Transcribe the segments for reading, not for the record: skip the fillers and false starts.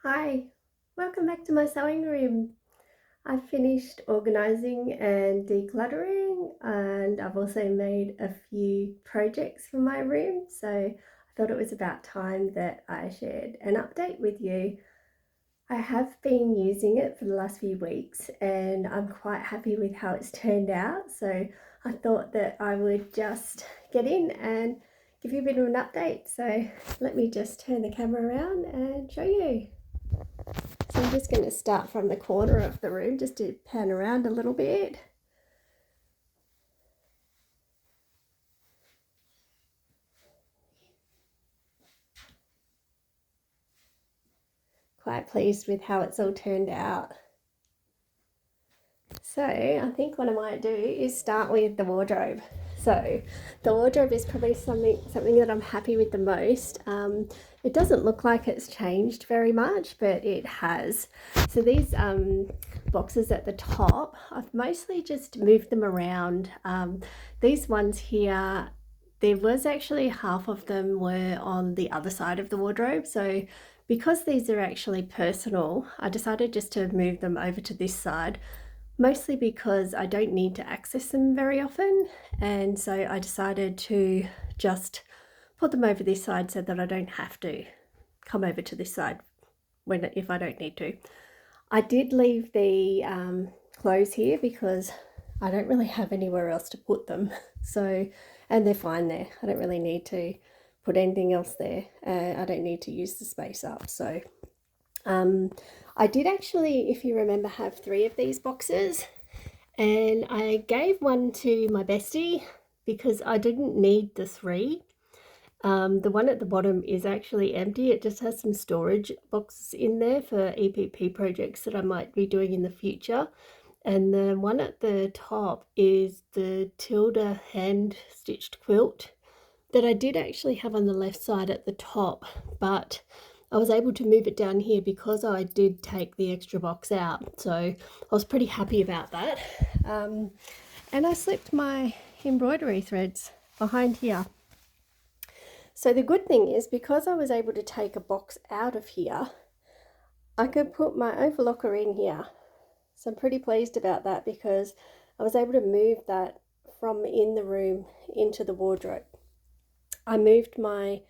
Hi, welcome back to my sewing room. I've finished organising and decluttering, and I've also made a few projects for my room, so I thought it was about time that I shared an update with you. I have been using it for the last few weeks and I'm quite happy with how it's turned out, so I thought that I would just get in and give you a bit of an update. So let me just turn the camera around and show you. So I'm just going to start from the corner of the room just to pan around a little bit. Quite pleased with how it's all turned out. So I think what I might do is start with the wardrobe. So the wardrobe is probably something that I'm happy with the most. It doesn't look like it's changed very much, but it has. So these boxes at the top, I've mostly just moved them around. These ones here, there was actually half of them were on the other side of the wardrobe. So because these are actually personal, I decided just to move them over to this side, mostly because I don't need to access them very often, and so I decided to just put them over this side so that I don't have to come over to this side if I don't need to. I did leave the clothes here because I don't really have anywhere else to put them, so, and they're fine there. I don't really need to put anything else there. I don't need to use the space up, so I did actually, if you remember, have 3 of these boxes, and I gave one to my bestie because I didn't need the 3. The one at the bottom is actually empty. It just has some storage boxes in there for EPP projects that I might be doing in the future. And the one at the top is the Tilda hand stitched quilt that I did actually have on the left side at the top, but I was able to move it down here because I did take the extra box out. So I was pretty happy about that. And I slipped my embroidery threads behind here. So the good thing is, because I was able to take a box out of here, I could put my overlocker in here. So I'm pretty pleased about that because I was able to move that from in the room into the wardrobe. I moved my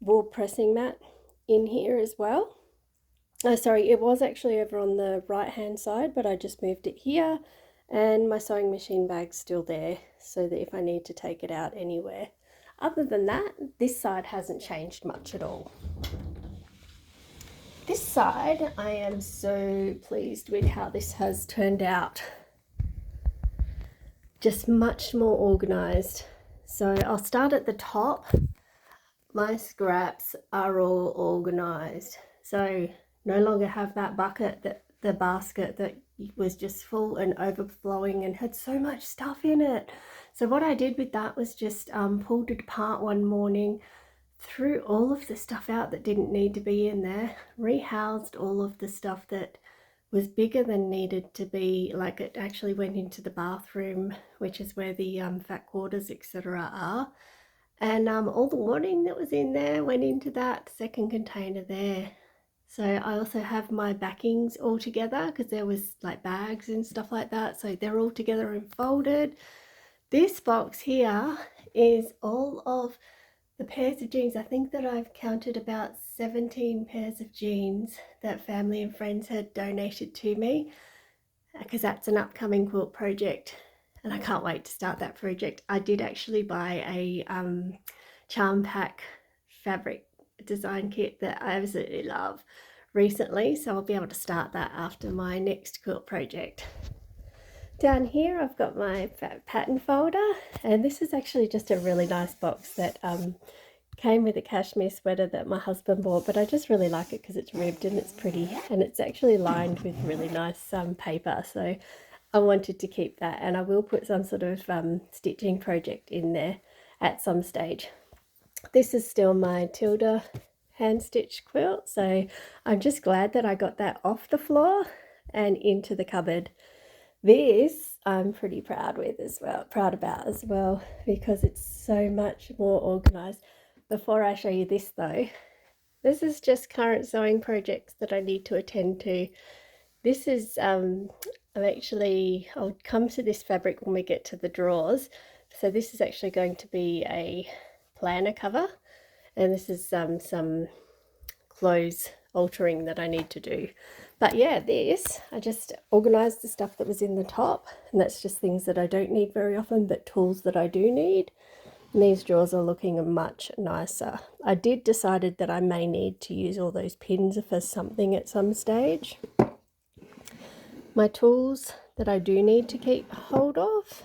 wool pressing mat in here as well. Sorry, it was actually over on the right hand side, but I just moved it here, and my sewing machine bag's still there so that if I need to take it out anywhere. Other than that, this side hasn't changed much at all. This side, I am so pleased with how this has turned out. Just much more organised. So I'll start at the top. My scraps are all organised. So no longer have that bucket, that the basket that was just full and overflowing and had so much stuff in it. So what I did with that was just pulled it apart one morning, threw all of the stuff out that didn't need to be in there, rehoused all of the stuff that was bigger than needed to be, like it actually went into the bathroom, which is where the fat quarters etc are, and all the wadding that was in there went into that second container there. So I also have my backings all together because there was like bags and stuff like that, so they're all together and folded. This box here is all of the pairs of jeans. I think that I've counted about 17 pairs of jeans that family and friends had donated to me, because that's an upcoming quilt project and I can't wait to start that project. I did actually buy a charm pack fabric design kit that I absolutely love recently, so I'll be able to start that after my next quilt project. Down here I've got my pattern folder, and this is actually just a really nice box that came with a cashmere sweater that my husband bought, but I just really like it because it's ribbed and it's pretty, and it's actually lined with really nice paper, so I wanted to keep that, and I will put some sort of stitching project in there at some stage. This is still my Tilda hand stitched quilt, so I'm just glad that I got that off the floor and into the cupboard. This I'm pretty proud about as well, because it's so much more organized. Before I show you this though, This is just current sewing projects that I need to attend to. This is, I'll come to this fabric when we get to the drawers. So this is actually going to be a planner cover, and this is some clothes altering that I need to do. But yeah, I just organized the stuff that was in the top, and that's just things that I don't need very often, but tools that I do need. And these drawers are looking much nicer. I did decided that I may need to use all those pins for something at some stage. My tools that I do need to keep hold of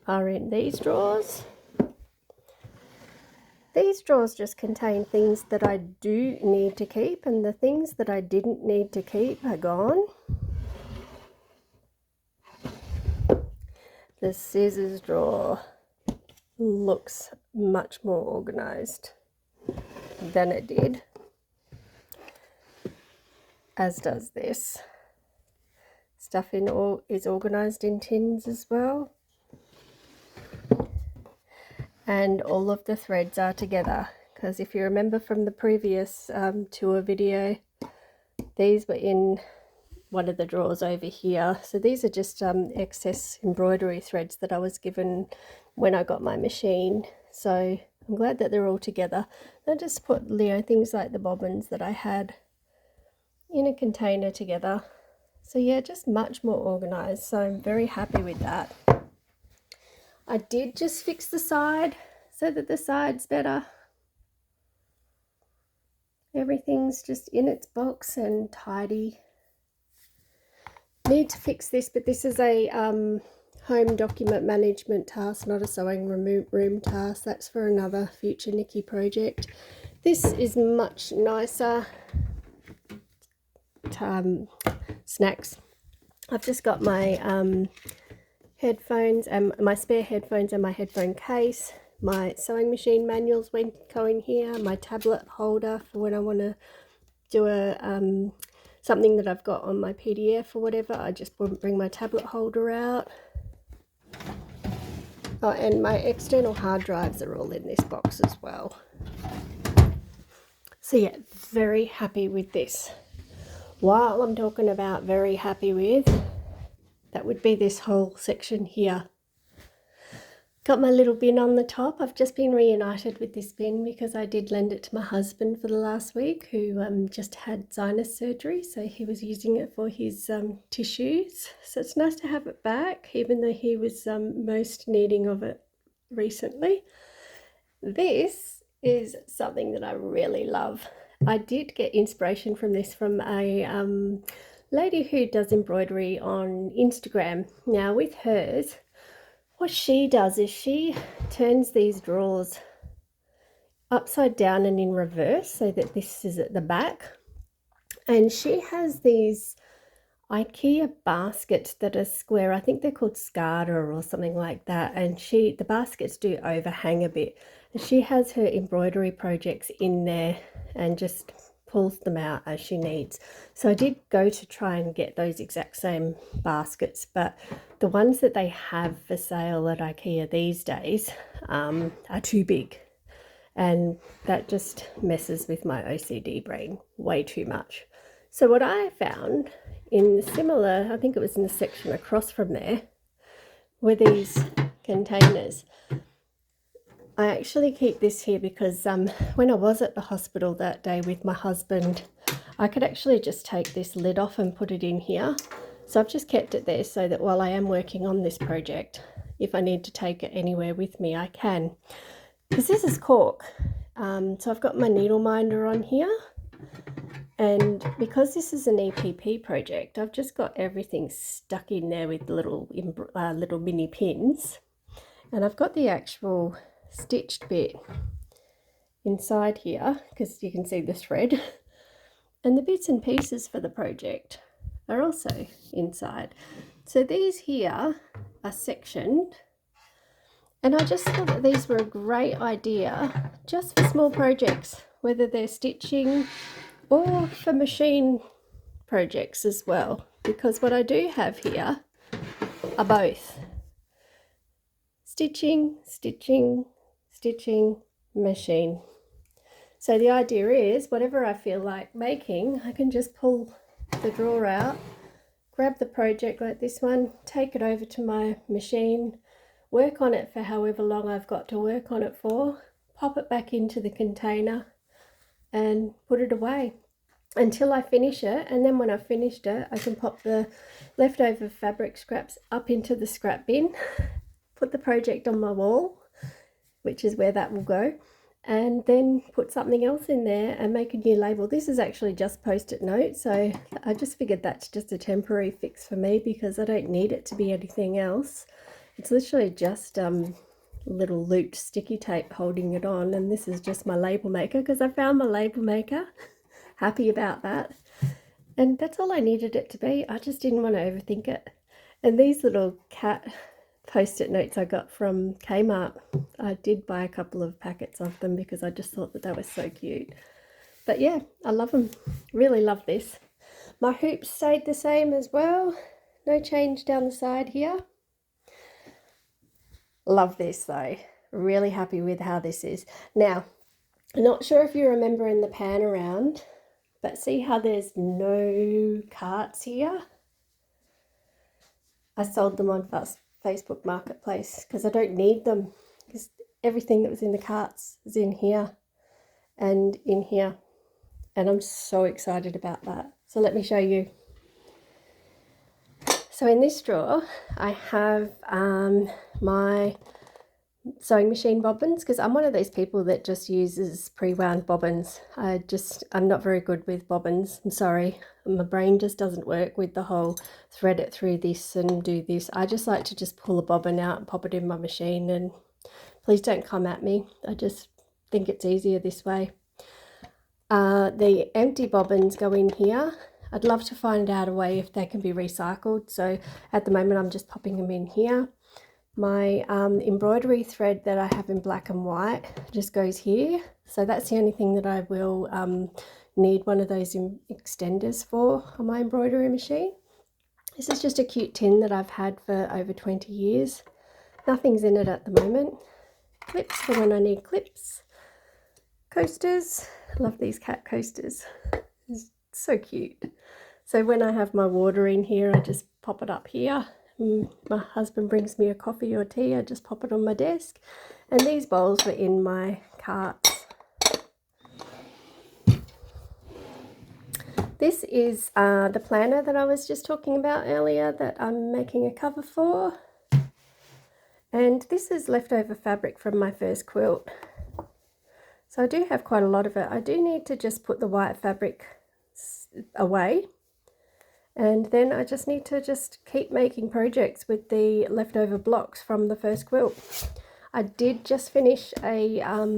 are in these drawers. These drawers just contain things that I do need to keep, and the things that I didn't need to keep are gone. The scissors drawer looks much more organized than it did, as does this. Stuff is organized in tins as well, and all of the threads are together, because if you remember from the previous tour video, these were in one of the drawers over here. So these are just excess embroidery threads that I was given when I got my machine. So I'm glad that they're all together. I just put things like the bobbins that I had in a container together. So yeah, just much more organized. So I'm very happy with that. I did just fix the side so that the side's better. Everything's just in its box and tidy. Need to fix this, but this is a home document management task, not a sewing room task. That's for another future Nikki project. This is much nicer. Snacks. I've just got my headphones and my spare headphones and my headphone case. My sewing machine manuals go in here. My tablet holder for when I want to do a something that I've got on my PDF or whatever. I just bring my tablet holder out. Oh, and my external hard drives are all in this box as well. So yeah, very happy with this. While I'm talking about very happy with, that would be this whole section here. Got my little bin on the top. I've just been reunited with this bin because I did lend it to my husband for the last week, who just had sinus surgery, so he was using it for his tissues. So it's nice to have it back, even though he was most needing of it recently. This is something that I really love. I did get inspiration from this from a lady who does embroidery on Instagram. Now with hers, what she does is she turns these drawers upside down and in reverse so that this is at the back. And she has these IKEA baskets that are square. I think they're called Scarter or something like that. And the baskets do overhang a bit. And she has her embroidery projects in there and just pulls them out as she needs. So I did go to try and get those exact same baskets, but the ones that they have for sale at IKEA these days are too big, and that just messes with my OCD brain way too much. So what I found in similar, I think it was in the section across from there, were these containers. I actually keep this here because when I was at the hospital that day with my husband, I could actually just take this lid off and put it in here. So I've just kept it there so that while I am working on this project, if I need to take it anywhere with me, I can. Because this is cork. So I've got my needle minder on here. And because this is an EPP project, I've just got everything stuck in there with little mini pins. And I've got the actual stitched bit inside here because you can see the thread, and the bits and pieces for the project are also inside. So these here are sectioned, and I just thought that these were a great idea just for small projects, whether they're stitching or for machine projects as well, because what I do have here are both stitching, stitching, stitching, machine. So the idea is, whatever I feel like making, I can just pull the drawer out, grab the project like this one, take it over to my machine, work on it for however long I've got to work on it for, pop it back into the container and put it away until I finish it. And then when I've finished it, I can pop the leftover fabric scraps up into the scrap bin, put the project on my wall, which is where that will go, and then put something else in there and make a new label. This is actually just post-it note, so I just figured that's just a temporary fix for me because I don't need it to be anything else. It's literally just little looped sticky tape holding it on, and this is just my label maker because I found my label maker. Happy about that. And that's all I needed it to be. I just didn't want to overthink it. And these little cat post-it notes I got from Kmart, I did buy a couple of packets of them because I just thought that they were so cute. But yeah, I love them. Really love this. My hoops stayed the same as well. No change down the side here. Love this though. Really happy with how this is. Now, I'm not sure if you remember in the pan around, but see how there's no carts here? I sold them on Facebook Marketplace because I don't need them, because everything that was in the carts is in here and in here, and I'm so excited about that. So let me show you. So in this drawer I have my sewing machine bobbins, because I'm one of those people that just uses pre-wound bobbins. I'm not very good with bobbins. I'm sorry, my brain just doesn't work with the whole thread it through this and do this. I just like to just pull a bobbin out and pop it in my machine, and please don't come at me. I just think it's easier this way. The empty bobbins go in here. I'd love to find out a way if they can be recycled, so at the moment I'm just popping them in here. My embroidery thread that I have in black and white just goes here, so that's the only thing that I will need one of those extenders for on my embroidery machine. This is just a cute tin that I've had for over 20 years. Nothing's in it at the moment. Clips for when I need clips. Coasters. I love these cat coasters. It's so cute. So when I have my water in here, I just pop it up here. My husband brings me a coffee or tea, I just pop it on my desk. And these bowls were in my carts. This is the planner that I was just talking about earlier that I'm making a cover for. And this is leftover fabric from my first quilt. So I do have quite a lot of it. I do need to just put the white fabric away. And then I just need to just keep making projects with the leftover blocks from the first quilt. I did just finish another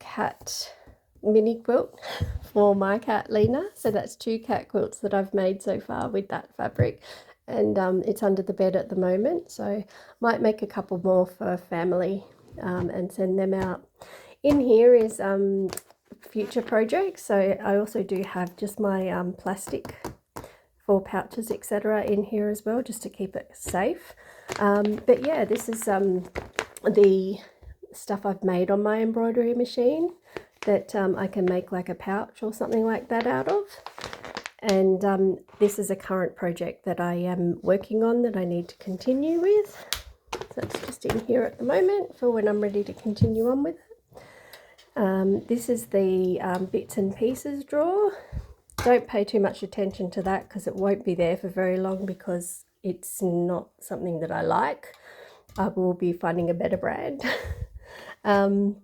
cat mini quilt for my cat Lena. So that's 2 cat quilts that I've made so far with that fabric. And it's under the bed at the moment. So might make a couple more for family and send them out. In here is future projects, so I also do have just my plastic for pouches etc in here as well, just to keep it safe. But yeah, this is the stuff I've made on my embroidery machine that I can make like a pouch or something like that out of. And this is a current project that I am working on that I need to continue with. So it's just in here at the moment for when I'm ready to continue on with it. This is the bits and pieces drawer. Don't pay too much attention to that because it won't be there for very long, because it's not something that I like. I will be finding a better brand. And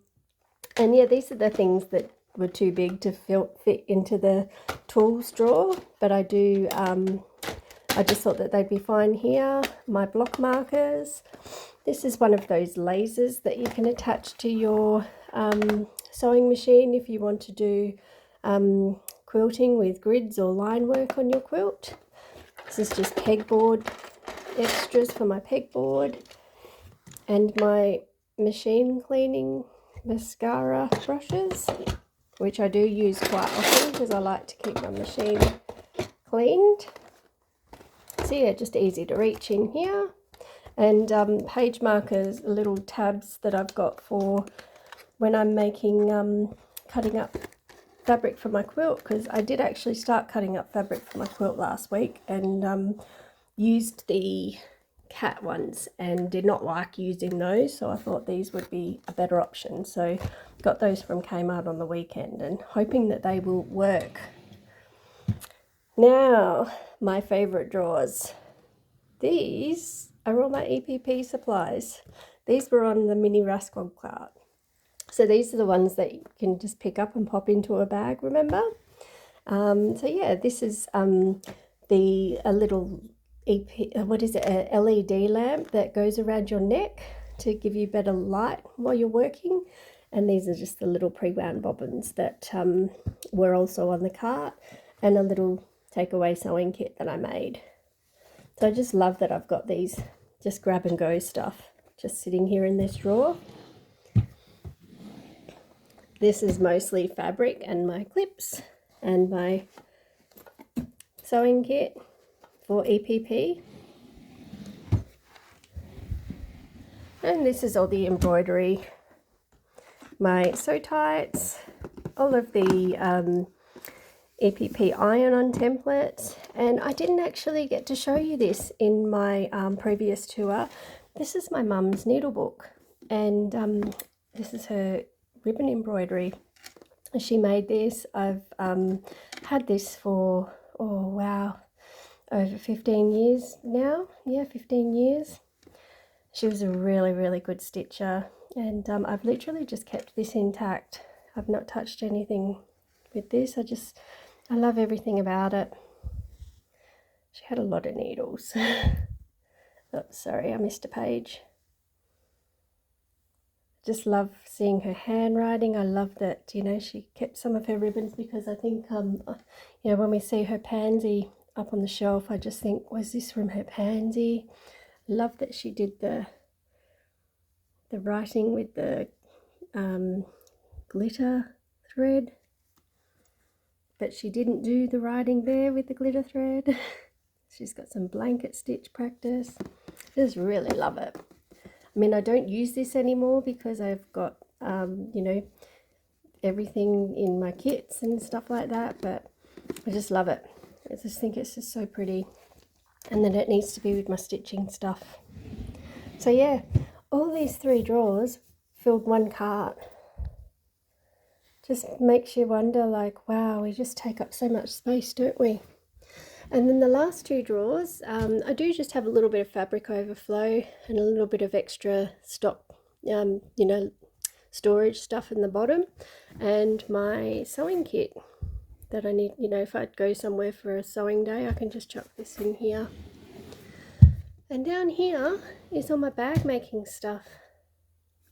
yeah, these are the things that were too big to fit into the tools drawer, but I just thought that they'd be fine here. My block markers. This is one of those lasers that you can attach to your sewing machine if you want to do quilting with grids or line work on your quilt. This is just pegboard extras for my pegboard, and my machine cleaning mascara brushes, which I do use quite often because I like to keep my machine cleaned. So yeah, just easy to reach in here. And page markers, little tabs that I've got for when I'm making cutting up fabric for my quilt, because I did actually start cutting up fabric for my quilt last week, and used the cat ones and did not like using those, so I thought these would be a better option. So got those from Kmart on the weekend and hoping that they will work. Now, my favourite drawers. These are all my EPP supplies. These were on the mini Rascon cart. So these are the ones that you can just pick up and pop into a bag, remember? So yeah, this is a little a LED lamp that goes around your neck to give you better light while you're working. And these are just the little pre-wound bobbins that were also on the cart, and a little takeaway sewing kit that I made. So I just love that I've got these just grab and go stuff just sitting here in this drawer. This is mostly fabric and my clips and my sewing kit for EPP. And this is all the embroidery, my sew tights, all of the EPP iron-on templates. And I didn't actually get to show you this in my previous tour. This is my mum's needle book, and this is her ribbon embroidery. She made this. I've had this for, oh wow, over 15 years now. Yeah, 15 years. She was a really, really good stitcher, and I've literally just kept this intact. I've not touched anything with this. I love everything about it. She had a lot of needles. Oh, sorry, I missed a page. Just love seeing her handwriting. I love that, you know, she kept some of her ribbons, because I think, you know, when we see her pansy up on the shelf, I just think, was this from her pansy? Love that she did the writing with the glitter thread, but she didn't do the writing there with the glitter thread. She's got some blanket stitch practice. Just really love it. I mean, I don't use this anymore because I've got, you know, everything in my kits and stuff like that, but I just love it. I just think it's just so pretty, and then it needs to be with my stitching stuff. So yeah, all these 3 drawers filled one cart. Just makes you wonder, like, wow, we just take up so much space, don't we? And then the last 2 drawers, I do just have a little bit of fabric overflow and a little bit of extra stock, you know, storage stuff in the bottom, and my sewing kit that I need, you know, if I'd go somewhere for a sewing day, I can just chuck this in here. And down here is all my bag making stuff,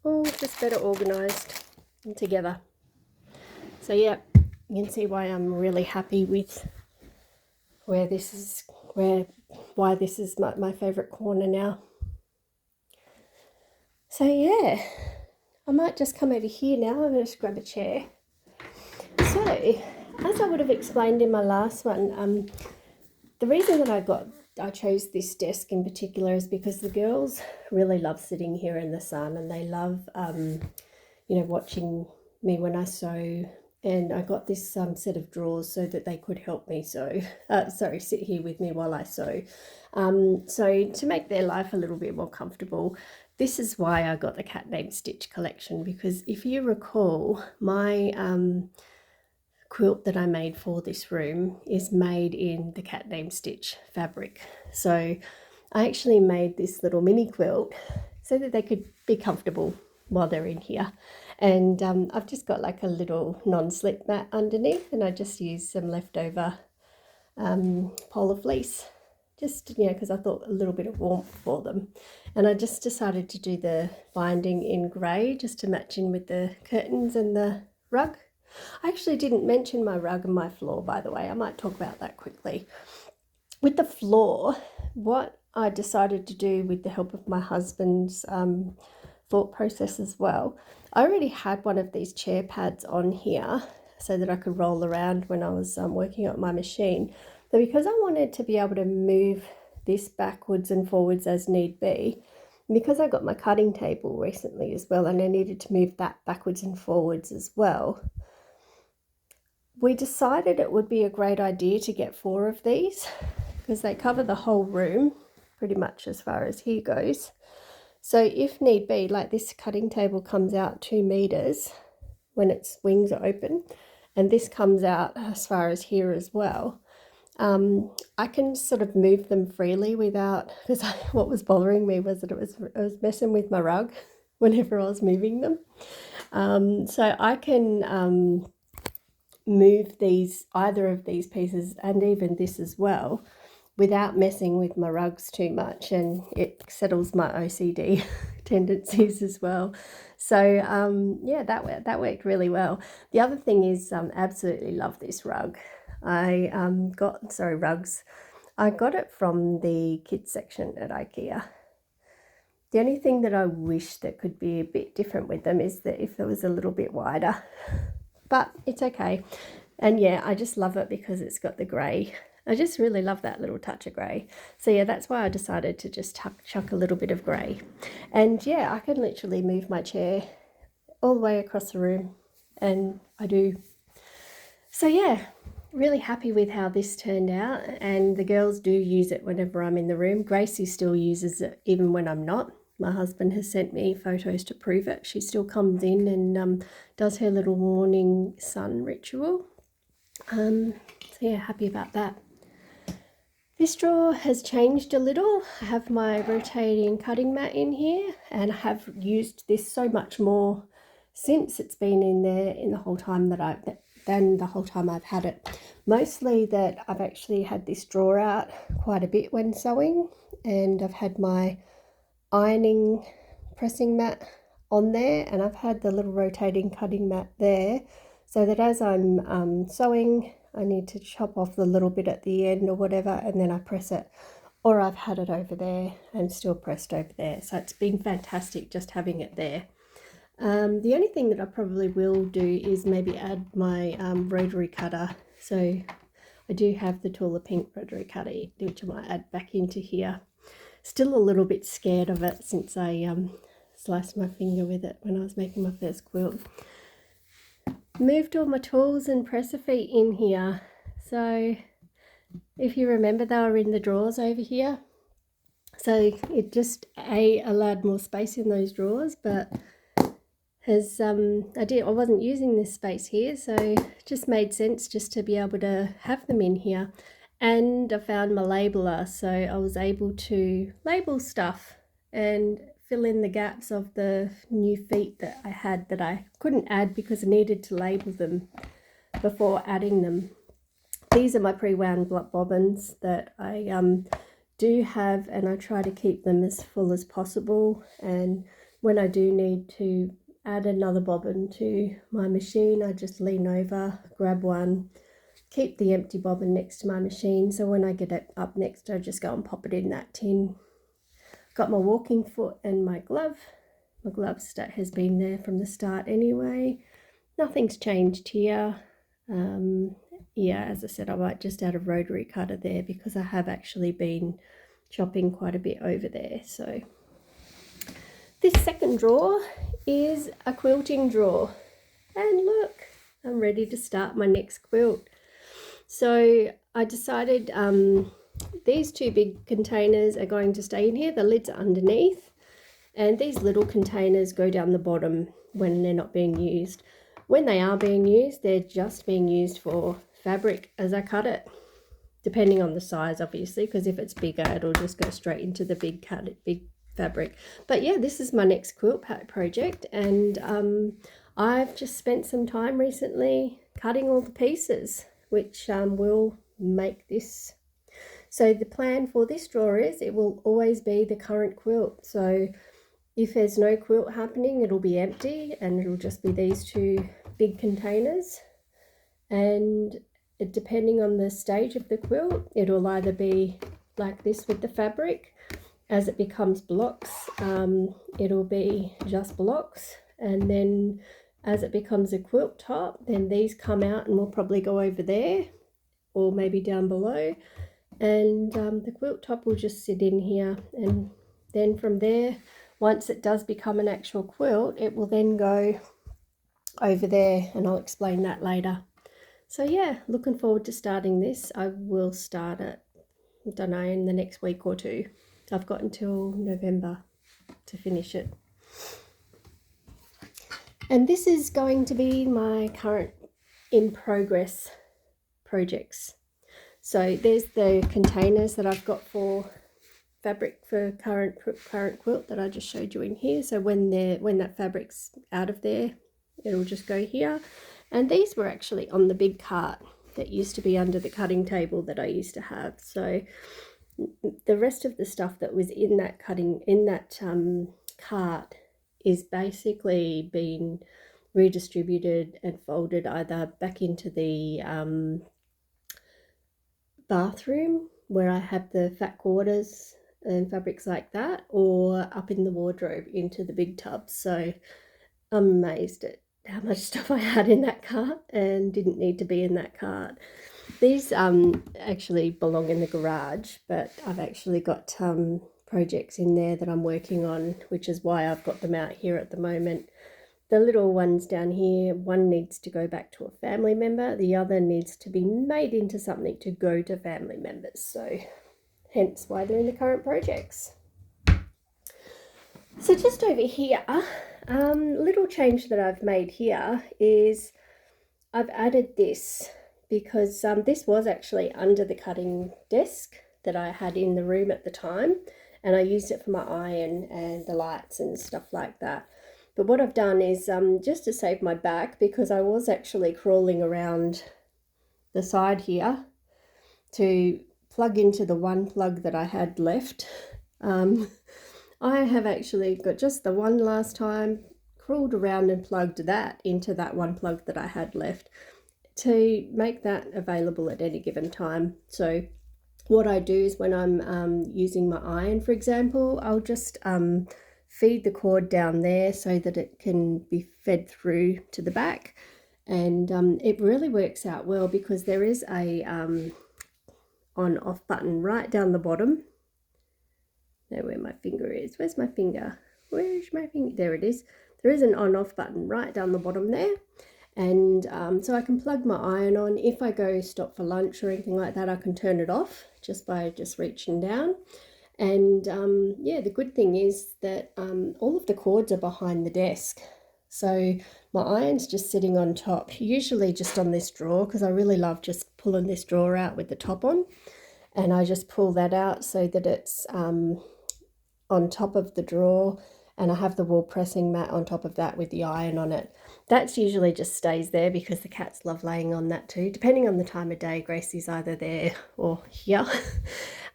all just better organised and together. So yeah, you can see why I'm really happy with why this is my favourite corner now. So yeah, I might just come over here now. I'm going to just grab a chair. So, as I would have explained in my last one, the reason that I chose this desk in particular is because the girls really love sitting here in the sun, and they love, you know, watching me when I sew. And I got this set of drawers so that they could help me sew, sit here with me while I sew. So to make their life a little bit more comfortable, this is why I got the Cat Named Stitch collection, because if you recall, my quilt that I made for this room is made in the Cat Named Stitch fabric. So I actually made this little mini quilt so that they could be comfortable while they're in here. And I've just got like a little non-slip mat underneath, and I just used some leftover polar fleece, just, you know, because I thought a little bit of warmth for them. And I just decided to do the binding in grey just to match in with the curtains and the rug. I actually didn't mention my rug and my floor, by the way. I might talk about that quickly. With the floor, what I decided to do, with the help of my husband's thought process as well, I already had one of these chair pads on here so that I could roll around when I was working on my machine. But because I wanted to be able to move this backwards and forwards as need be, because I got my cutting table recently as well, and I needed to move that backwards and forwards as well, we decided it would be a great idea to get 4 of these because they cover the whole room pretty much as far as here goes. So if need be, like this cutting table comes out 2 meters when its wings are open, and this comes out as far as here as well. I can sort of move them freely without, because what was bothering me was that it was messing with my rug whenever I was moving them. So I can move either of these pieces and even this as well without messing with my rugs too much, and it settles my OCD tendencies as well. So yeah, that worked really well. The other thing is absolutely love this rug. I got it from the kids section at IKEA. The only thing that I wish that could be a bit different with them is that if it was a little bit wider, but it's okay. And yeah, I just love it because it's got the grey. I just really love that little touch of grey. So yeah, that's why I decided to just chuck a little bit of grey. And yeah, I can literally move my chair all the way across the room, and I do. So yeah, really happy with how this turned out, and the girls do use it whenever I'm in the room. Gracie still uses it even when I'm not. My husband has sent me photos to prove it. She still comes in and does her little morning sun ritual. So yeah, happy about that. This drawer has changed a little. I have my rotating cutting mat in here, and I have used this so much more since it's been in there in the whole time that I've had it. Mostly that I've actually had this drawer out quite a bit when sewing, and I've had my ironing pressing mat on there, and I've had the little rotating cutting mat there, so that as I'm sewing, I need to chop off the little bit at the end or whatever, and then I press it, or I've had it over there and still pressed over there. So it's been fantastic just having it there. The only thing that I probably will do is maybe add my rotary cutter. So I do have the taller pink rotary cutter, which I might add back into here. Still a little bit scared of it since I sliced my finger with it when I was making my first quilt. Moved all my tools and presser feet in here. So if you remember, they were in the drawers over here. So it just allowed more space in those drawers, but as I wasn't using this space here, so it just made sense just to be able to have them in here. And I found my labeler, so I was able to label stuff and fill in the gaps of the new feet that I had that I couldn't add because I needed to label them before adding them. These are my pre-wound bobbins that I do have, and I try to keep them as full as possible. And when I do need to add another bobbin to my machine, I just lean over, grab one, keep the empty bobbin next to my machine, so when I get it up next, I just go and pop it in that tin. Got my walking foot and my glove. My glove has been there from the start anyway. Nothing's changed here. Yeah, as I said, I might just add a rotary cutter there because I have actually been chopping quite a bit over there. So this second drawer is a quilting drawer, and look, I'm ready to start my next quilt. So I decided these 2 big containers are going to stay in here. The lids are underneath, and these little containers go down the bottom when they're not being used. When they are being used, they're just being used for fabric as I cut it, depending on the size, obviously, because if it's bigger, it'll just go straight into the big fabric. But yeah, this is my next quilt project, and I've just spent some time recently cutting all the pieces, which will make this. So the plan for this drawer is it will always be the current quilt. So if there's no quilt happening, it'll be empty, and it'll just be these 2 big containers. And depending on the stage of the quilt, it'll either be like this with the fabric. As it becomes blocks, it'll be just blocks, and then as it becomes a quilt top, then these come out and will probably go over there or maybe down below, and the quilt top will just sit in here. And Then from there, once it does become an actual quilt, it will then go over there, and I'll explain that later. So yeah, looking forward to starting this. I will start it, I don't know, in the next week or two. So I've got until November to finish it. And this is going to be my current in progress projects. So there's the containers that I've got for fabric for current quilt that I just showed you in here. So when that fabric's out of there, it'll just go here. And these were actually on the big cart that used to be under the cutting table that I used to have. So the rest of the stuff that was in that cart is basically been redistributed and folded either back into the bathroom where I have the fat quarters and fabrics like that, or up in the wardrobe into the big tub. So I'm amazed at how much stuff I had in that cart and didn't need to be in that cart. These actually belong in the garage, but I've actually got projects in there that I'm working on, which is why I've got them out here at the moment. The little ones down here, one needs to go back to a family member, the other needs to be made into something to go to family members. So hence why they're in the current projects. So just over here, little change that I've made here is I've added this because this was actually under the cutting desk that I had in the room at the time, and I used it for my iron and the lights and stuff like that. But what I've done is just to save my back, because I was actually crawling around the side here to plug into the one plug that I had left. I have actually got just the one last time, crawled around and plugged that into that one plug that I had left to make that available at any given time. So what I do is when I'm using my iron, for example, I'll just feed the cord down there so that it can be fed through to the back. And it really works out well because there is a on-off button right down the bottom. There where my finger is. Where's my finger? Where's my finger? There it is. There is an on-off button right down the bottom there. And so I can plug my iron on. If I go stop for lunch or anything like that, I can turn it off just by reaching down. And yeah, the good thing is that all of the cords are behind the desk. So my iron's just sitting on top, usually just on this drawer, because I really love just pulling this drawer out with the top on. And I just pull that out so that it's on top of the drawer, and I have the wool pressing mat on top of that with the iron on it. That's usually just stays there because the cats love laying on that too. Depending on the time of day, Gracie's either there or here.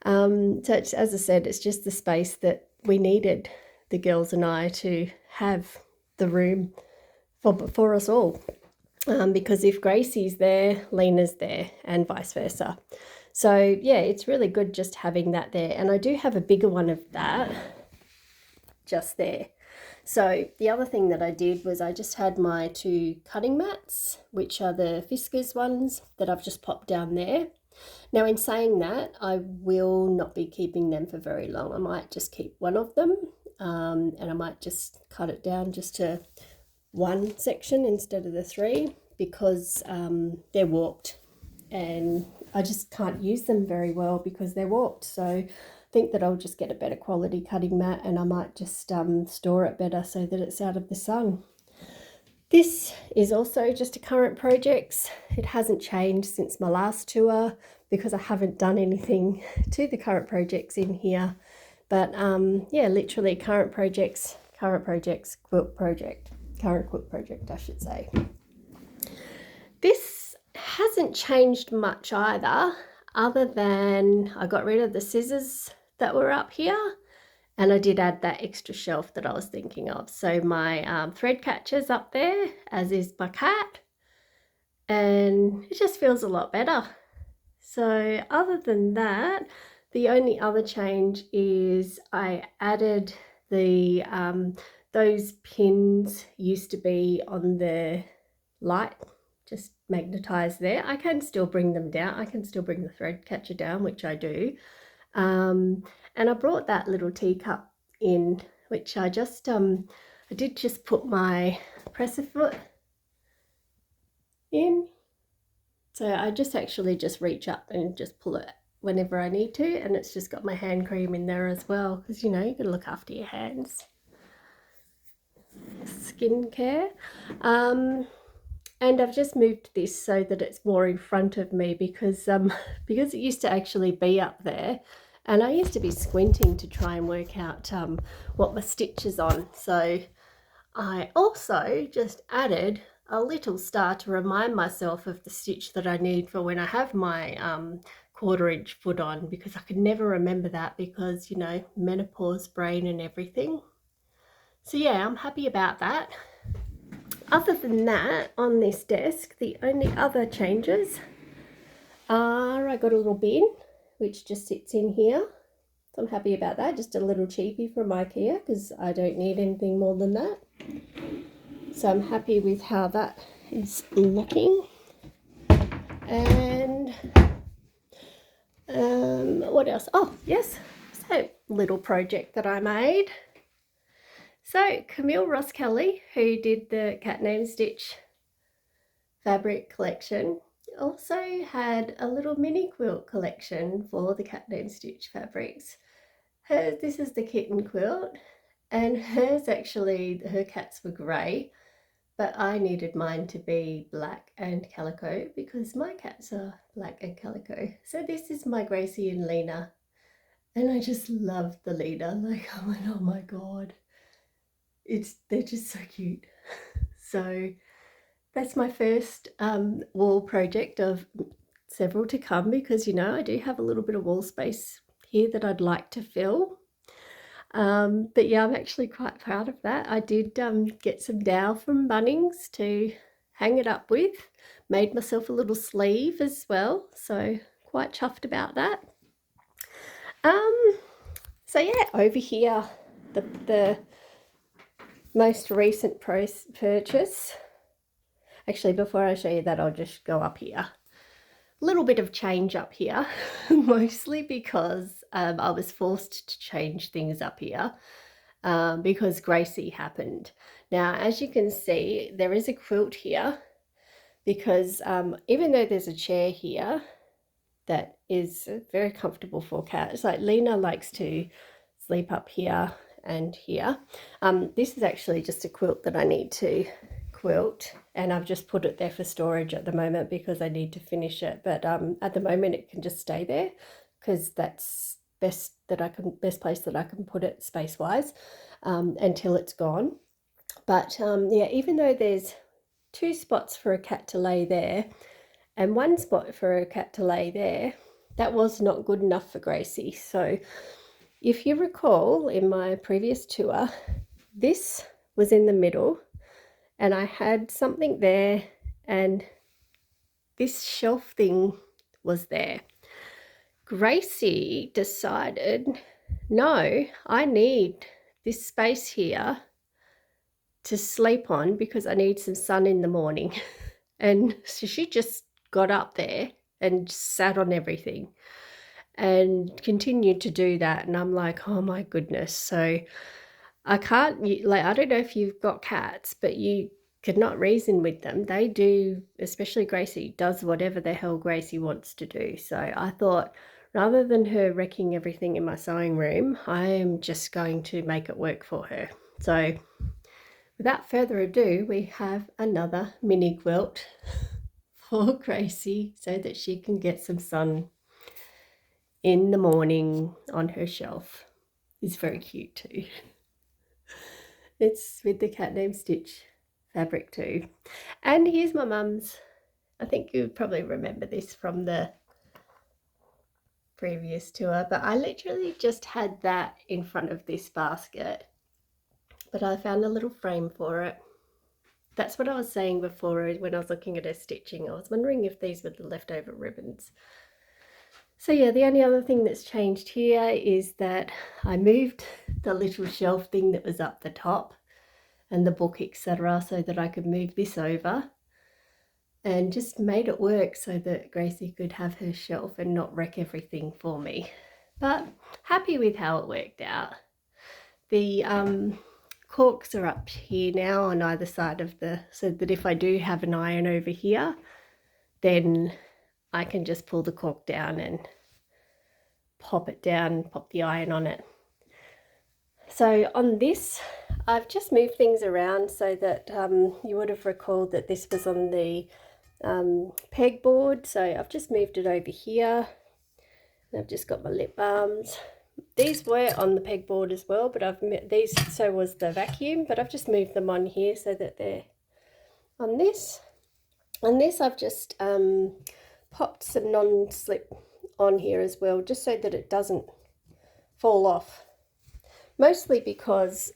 So it's, as I said, it's just the space that we needed, the girls and I, to have the room for us all. Because if Gracie's there, Lena's there, and vice versa. So yeah, it's really good just having that there. And I do have a bigger one of that just there. So the other thing that I did was I just had my two cutting mats, which are the Fiskars ones that I've just popped down there. Now in saying that, I will not be keeping them for very long. I might just keep one of them and I might just cut it down just to one section instead of the three, because they're warped and I just can't use them very well because they're warped. So I think that I'll just get a better quality cutting mat, and I might just store it better so that it's out of the sun. This is also just a current projects. It hasn't changed since my last tour because I haven't done anything to the current projects in here. But yeah, literally current projects, quilt project, current quilt project, I should say. This hasn't changed much either, other than I got rid of the scissors that were up here, and I did add that extra shelf that I was thinking of. So my thread catcher's up there, as is my cat, and it just feels a lot better. So other than that, the only other change is I added the those pins used to be on the light, just magnetized there. I can still bring them down. I can still bring the thread catcher down, which I do. And I brought that little teacup in, which I just I did just put my presser foot in. So I just actually just reach up and just pull it whenever I need to, and it's just got my hand cream in there as well, because you know, you gotta look after your hands. Skincare. And I've just moved this so that it's more in front of me, because it used to actually be up there, and I used to be squinting to try and work out what my stitch is on. So I also just added a little star to remind myself of the stitch that I need for when I have my 1/4 inch foot on, because I can never remember that, because you know, menopause brain and everything. So yeah, I'm happy about that. Other than that, on this desk, the only other changes are I got a little bin which just sits in here. So I'm happy about that. Just a little cheapie from IKEA, because I don't need anything more than that. So I'm happy with how that is looking. And what else? Oh yes, so little project that I made. So Camille Ross Kelly, who did the Cat Named Stitch fabric collection, also had a little mini quilt collection for the Cat Named Stitch fabrics. This is the kitten quilt, and hers actually, her cats were grey, but I needed mine to be black and calico because my cats are black and calico. So this is my Gracie and Lena, and I just love the Lena. Like, I went, oh my god, they're just so cute. So that's my first wall project of several to come, because you know, I do have a little bit of wall space here that I'd like to fill. But yeah, I'm actually quite proud of that. I did get some dowel from Bunnings to hang it up with. Made myself a little sleeve as well, so quite chuffed about that. So yeah, over here, the most recent purchase. Actually, before I show you that, I'll just go up here. Little bit of change up here, mostly because I was forced to change things up here because Gracie happened. Now, as you can see, there is a quilt here, because even though there's a chair here that is very comfortable for cats, like Lena likes to sleep up here and here. This is actually just a quilt that I need to quilt, and I've just put it there for storage at the moment because I need to finish it, but at the moment it can just stay there because that's best place that I can put it space wise until it's gone. But yeah, even though there's 2 spots for a cat to lay there and 1 spot for a cat to lay there, that was not good enough for Gracie. So if you recall, in my previous tour, this was in the middle, and I had something there, and this shelf thing was there. Gracie decided, no, I need this space here to sleep on because I need some sun in the morning. And so she just got up there and sat on everything and continued to do that. And I'm like, oh my goodness. So I can't, like, I don't know if you've got cats, but you could not reason with them. They do, especially Gracie, does whatever the hell Gracie wants to do. So I thought, rather than her wrecking everything in my sewing room, I am just going to make it work for her. So without further ado, we have another mini quilt for Gracie so that she can get some sun in the morning on her shelf. It's very cute too. It's with the Cat Named Stitch fabric too. And here's my mum's. I think you probably remember this from the previous tour, but I literally just had that in front of this basket, but I found a little frame for it. That's what I was saying before when I was looking at her stitching. I was wondering if these were the leftover ribbons. So yeah, the only other thing that's changed here is that I moved the little shelf thing that was up the top and the book, etc., so that I could move this over, and just made it work so that Gracie could have her shelf and not wreck everything for me. But happy with how it worked out. the corks are up here now on either side of so that if I do have an iron over here, then I can just pull the cork down and pop it down, pop the iron on it. So on this, I've just moved things around so that you would have recalled that this was on the pegboard. So I've just moved it over here. I've just got my lip balms. These were on the pegboard as well, but so was the vacuum, but I've just moved them on here so that they're on this. On this, I've just popped some non-slip on here as well, just so that it doesn't fall off. Mostly because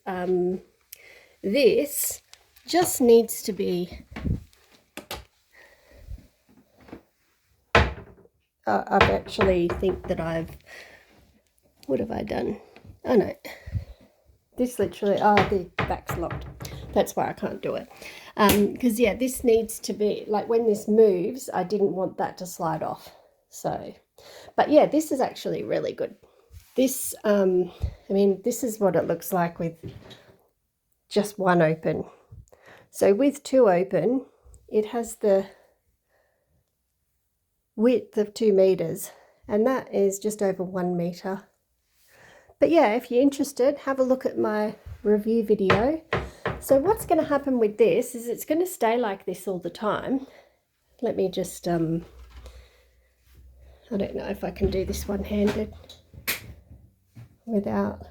this just needs to be, I actually think that what have I done? Oh no, this literally, the back's locked. That's why I can't do it. Because yeah, this needs to be, like when this moves, I didn't want that to slide off. So, but yeah, this is actually really good. This, I mean, this is what it looks like with just one open. So with two open, it has the width of 2 meters, and that is just over 1 meter. But yeah, if you're interested, have a look at my review video. So what's going to happen with this is it's going to stay like this all the time. Let me just, I don't know if I can do this one-handed without...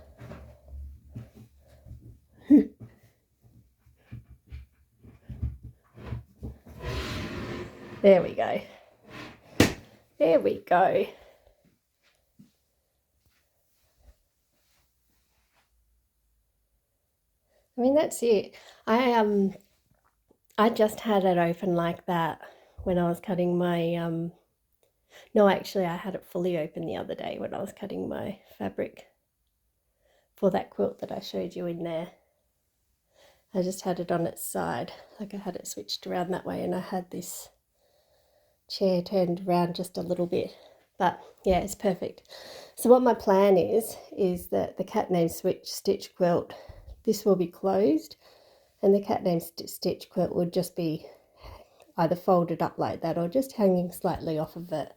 There we go. There we go. I mean, that's it. I just had it open like that when I was cutting my, no, actually I had it fully open the other day when I was cutting my fabric for that quilt that I showed you in there. I just had it on its side, like I had it switched around that way, and I had this chair turned around just a little bit. But yeah, it's perfect. So what my plan is that the cat name stitch quilt, this will be closed, and the cat name stitch quilt would just be either folded up like that or just hanging slightly off of it.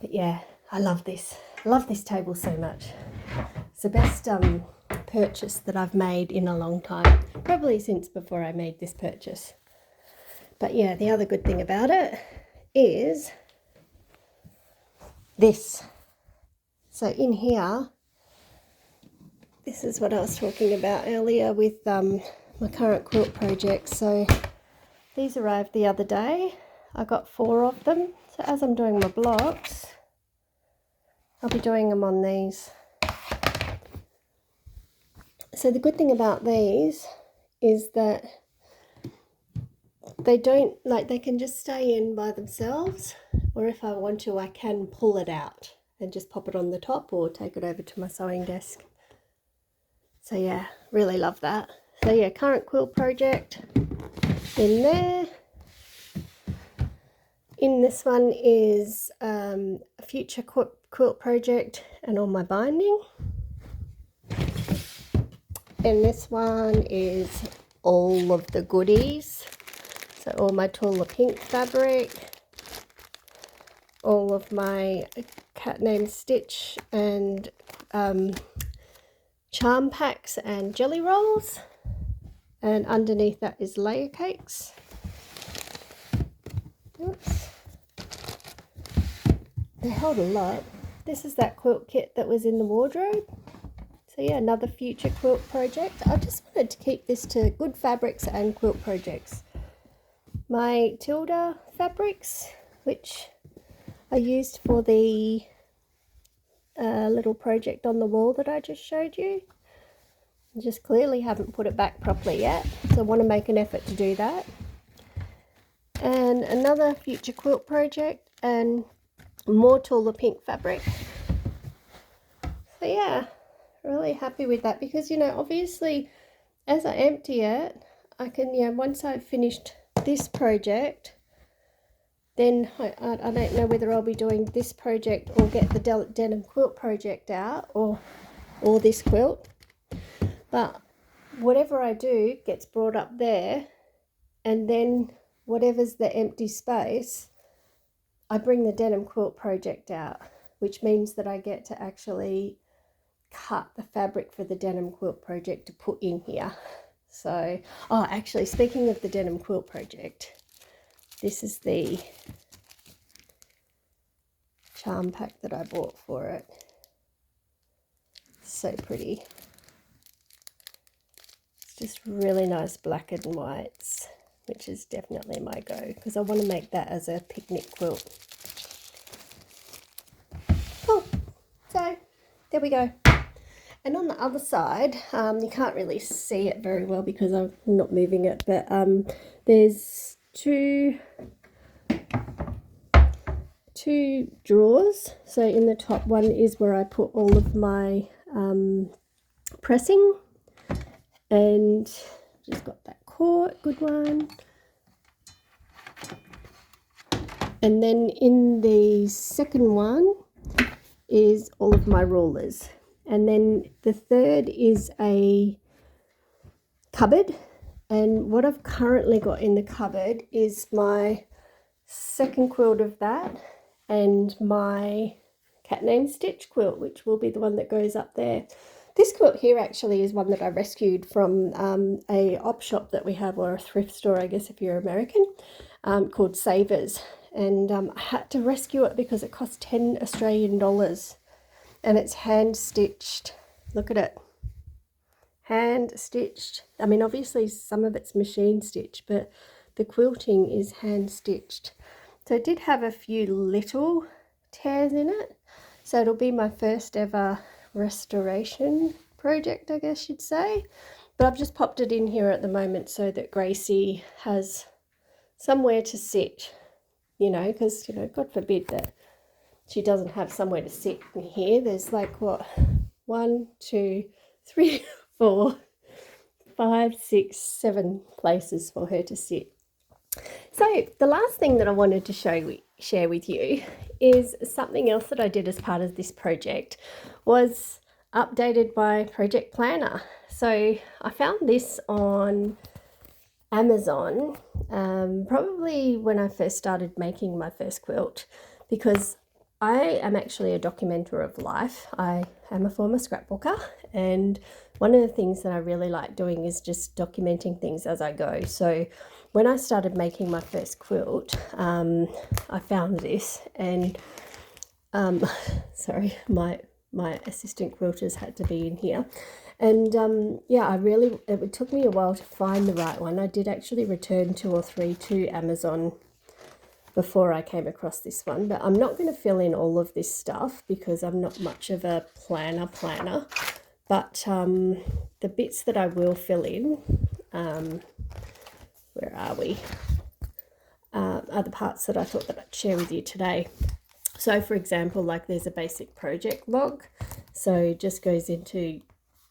But yeah, I love this. I love this table so much. It's the best purchase that I've made in a long time, probably since before I made this purchase. But yeah, the other good thing about it is this. So in here, this is what I was talking about earlier with my current quilt project. So these arrived the other day. I got 4 of them. So as I'm doing my blocks, I'll be doing them on these. So the good thing about these is that they don't, like, they can just stay in by themselves, or if I want to, I can pull it out and just pop it on the top or take it over to my sewing desk. So yeah, really love that. So yeah, current quilt project in there. In this one is a future quilt project and all my binding. And this one is all of the goodies. So all my Tula pink fabric, all of my cat name stitch and charm packs and jelly rolls, and underneath that is layer cakes. Oops. They held a lot. This is that quilt kit that was in the wardrobe. So yeah, another future quilt project. I just wanted to keep this to good fabrics and quilt projects. My Tilda fabrics, which I used for the little project on the wall that I just showed you. I just clearly haven't put it back properly yet, so I want to make an effort to do that. And another future quilt project and more Tula pink fabric. So yeah, really happy with that, because, you know, obviously as I empty it, I can, you know, once I've finished this project, then I don't know whether I'll be doing this project or get the denim quilt project out, or this quilt. But whatever I do gets brought up there, and then whatever's the empty space, I bring the denim quilt project out, which means that I get to actually cut the fabric for the denim quilt project to put in here. So, oh, actually, speaking of the denim quilt project, this is the charm pack that I bought for it. So pretty. It's just really nice black and whites, which is definitely my go, because I want to make that as a picnic quilt. Oh, so there we go. And on the other side, you can't really see it very well because I'm not moving it, but there's two drawers. So in the top one is where I put all of my pressing, and just got that cord, good one. And then in the second one is all of my rulers. And then the third is a cupboard. And what I've currently got in the cupboard is my second quilt of that and my cat name stitch quilt, which will be the one that goes up there. This quilt here actually is one that I rescued from a op shop that we have, or a thrift store, I guess, if you're American, called Savers. And I had to rescue it because it cost 10 Australian dollars. And it's hand stitched. Look at it. Hand stitched. I mean, obviously some of it's machine stitched, but the quilting is hand stitched. So it did have a few little tears in it. So it'll be my first ever restoration project, I guess you'd say. But I've just popped it in here at the moment so that Gracie has somewhere to sit, you know, because, you know, God forbid that she doesn't have somewhere to sit in here. There's like, what, 1, 2, 3, 4, 5, 6, 7 places for her to sit. So the last thing that I wanted to share with you is something else that I did as part of this project was updated my project planner. So I found this on Amazon, probably when I first started making my first quilt, because I am actually a documenter of life. I am a former scrapbooker, and one of the things that I really like doing is just documenting things as I go. So when I started making my first quilt, I found this, and sorry, my assistant quilters had to be in here. And yeah, it took me a while to find the right one. I did actually return 2 or 3 to Amazon before I came across this one, but I'm not going to fill in all of this stuff because I'm not much of a planner, but the bits that I will fill in, where are we, are the parts that I thought that I'd share with you today. So for example, like there's a basic project log, so it just goes into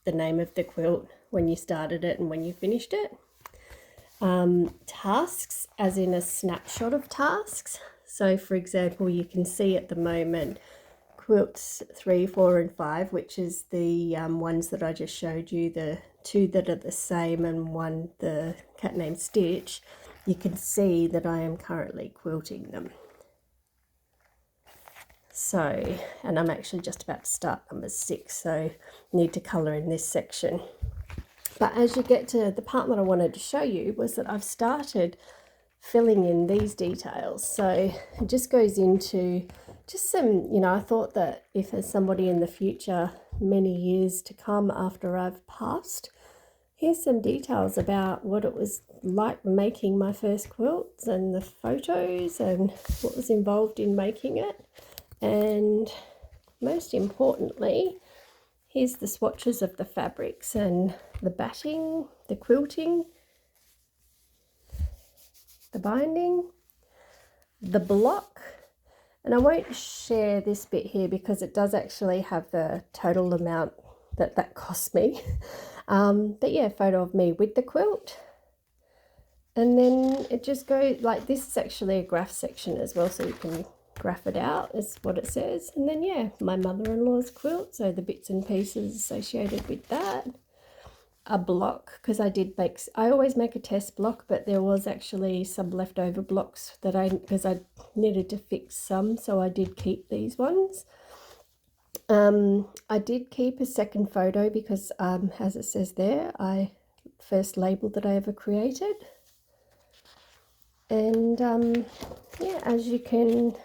the name of the quilt, when you started it and when you finished it. Tasks, as in a snapshot of tasks. So for example, you can see at the moment quilts 3, 4 and 5, which is the ones that I just showed you, the 2 that are the same and 1 the cat named Stitch. You can see that I am currently quilting them. So, and I'm actually just about to start number 6, so need to colour in this section. But as you get to the part that I wanted to show you was that I've started filling in these details. So it just goes into just some, you know, I thought that if there's somebody in the future, many years to come after I've passed, here's some details about what it was like making my first quilts and the photos and what was involved in making it. And most importantly, here's the swatches of the fabrics and the batting, the quilting, the binding, the block. And I won't share this bit here because it does actually have the total amount that cost me. But yeah, photo of me with the quilt. And then it just goes like this is actually a graph section as well, so you can graph it out is what it says. And then yeah, my mother-in-law's quilt, so the bits and pieces associated with that. a block, because I always make a test block, but there was actually some leftover blocks that because I needed to fix some, so I did keep these ones. I did keep a second photo because as it says there, first label that I ever created. And yeah, as you can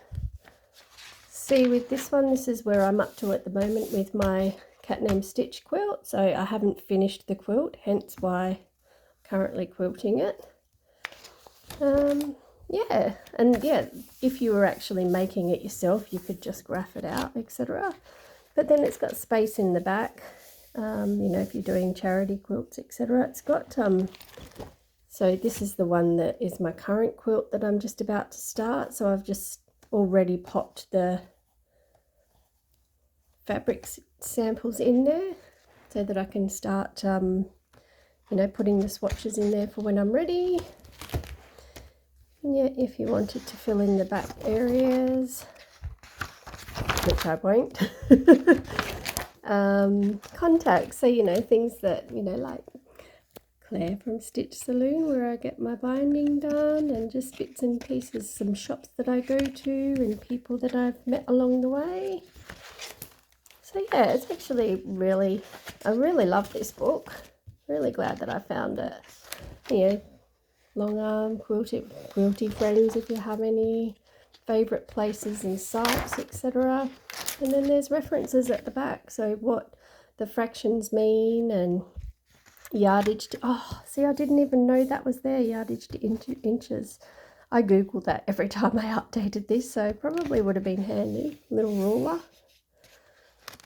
see with this one, this is where I'm up to at the moment with my cat named Stitch quilt. So I haven't finished the quilt, hence why I'm currently quilting it. Yeah, and yeah, if you were actually making it yourself, you could just graph it out, etc. But then it's got space in the back, you know, if you're doing charity quilts, etc. It's got so this is the one that is my current quilt that I'm just about to start. So I've just already popped the fabric samples in there so that I can start, you know, putting the swatches in there for when I'm ready. And yeah, if you wanted to fill in the back areas, which I won't, contacts, so you know, things that, you know, like Claire from Stitch Saloon, where I get my binding done, and just bits and pieces, some shops that I go to and people that I've met along the way. So yeah, it's actually really, I really love this book. Really glad that I found it. You know, long arm, quilty friends if you have any, favourite places and sites, etc. And then there's references at the back, so what the fractions mean and yardage to, oh, see, I didn't even know that was there, yardage to inches. I googled that every time I updated this, so probably would have been handy. Little ruler.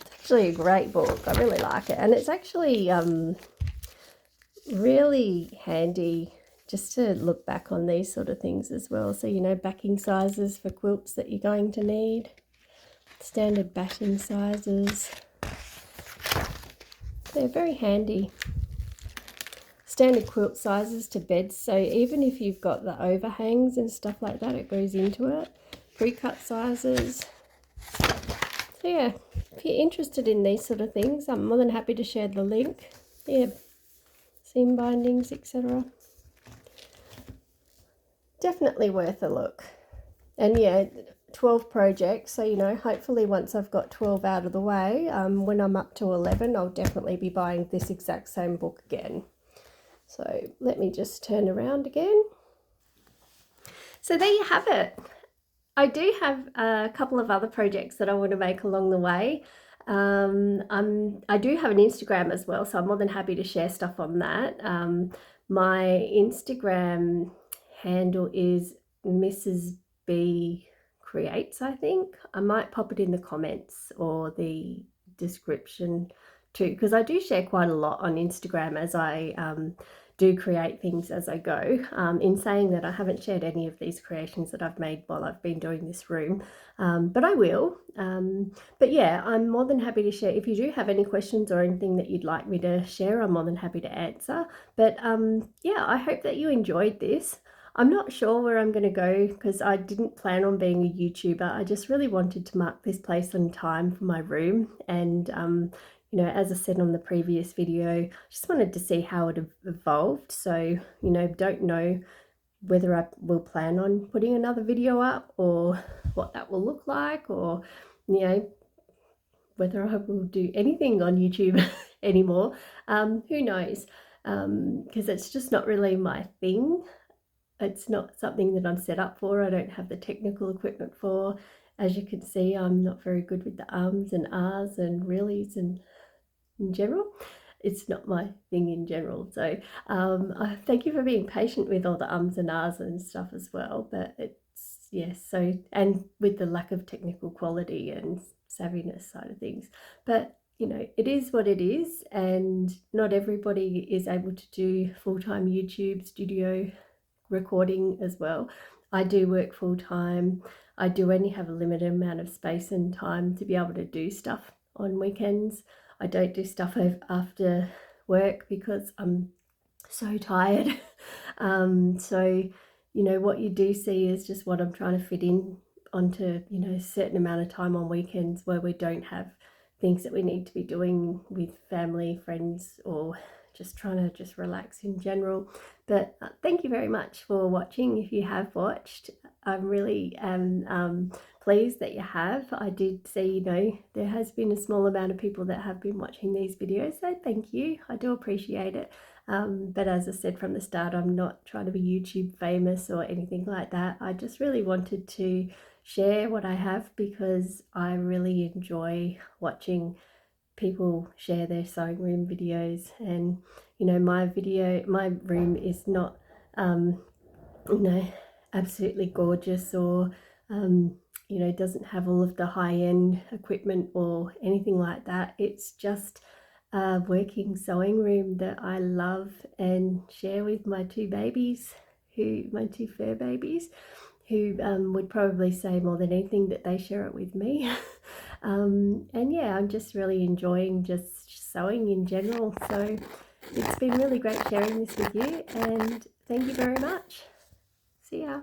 It's actually a great book. I really like it, and it's actually really handy just to look back on these sort of things as well. So, you know, backing sizes for quilts that you're going to need, standard batting sizes. They're very handy. Standard quilt sizes to beds, so even if you've got the overhangs and stuff like that, it goes into it. Pre-cut sizes. So yeah, if you're interested in these sort of things, I'm more than happy to share the link. Yeah, seam bindings, etc. Definitely worth a look. And yeah, 12 projects, so you know, hopefully once I've got 12 out of the way, when I'm up to 11, I'll definitely be buying this exact same book again. So let me just turn around again. So there you have it. I do have a couple of other projects that I want to make along the way. I do have an Instagram as well, so I'm more than happy to share stuff on that. My Instagram handle is Mrs. B Creates, I think. I might pop it in the comments or the description too, because I do share quite a lot on Instagram as I do create things as I go. In saying that, I haven't shared any of these creations that I've made while I've been doing this room, but I will. But yeah, I'm more than happy to share. If you do have any questions or anything that you'd like me to share, I'm more than happy to answer. But yeah, I hope that you enjoyed this. I'm not sure where I'm going to go because I didn't plan on being a YouTuber. I just really wanted to mark this place in time for my room, and you know, as I said on the previous video, just wanted to see how it evolved. So, you know, don't know whether I will plan on putting another video up or what that will look like, or, you know, whether I will do anything on YouTube anymore. Who knows? Because it's just not really my thing. It's not something that I'm set up for. I don't have the technical equipment for. As you can see, I'm not very good with the ums and ahs and reallys and in general. It's not my thing in general. So thank you for being patient with all the ums and ahs and stuff as well. But it's, yes, so, and with the lack of technical quality and savviness side of things. But you know, it is what it is, and not everybody is able to do full-time YouTube studio recording as well. I do work full-time. I do only have a limited amount of space and time to be able to do stuff on weekends. I don't do stuff after work because I'm so tired. So, you know, what you do see is just what I'm trying to fit in onto, you know, a certain amount of time on weekends where we don't have things that we need to be doing with family, friends, or just trying to just relax in general. But thank you very much for watching. If you have watched, I'm really pleased that you have. I did see, you know, there has been a small amount of people that have been watching these videos, so thank you. I do appreciate it. But as I said from the start, I'm not trying to be YouTube famous or anything like that. I just really wanted to share what I have because I really enjoy watching people share their sewing room videos. And you know, my room is not you know, absolutely gorgeous or you know, doesn't have all of the high-end equipment or anything like that. It's just a working sewing room that I love and share with my two babies, my two fur babies, who would probably say more than anything that they share it with me. And yeah, I'm just really enjoying just sewing in general. So it's been really great sharing this with you, and thank you very much. See ya.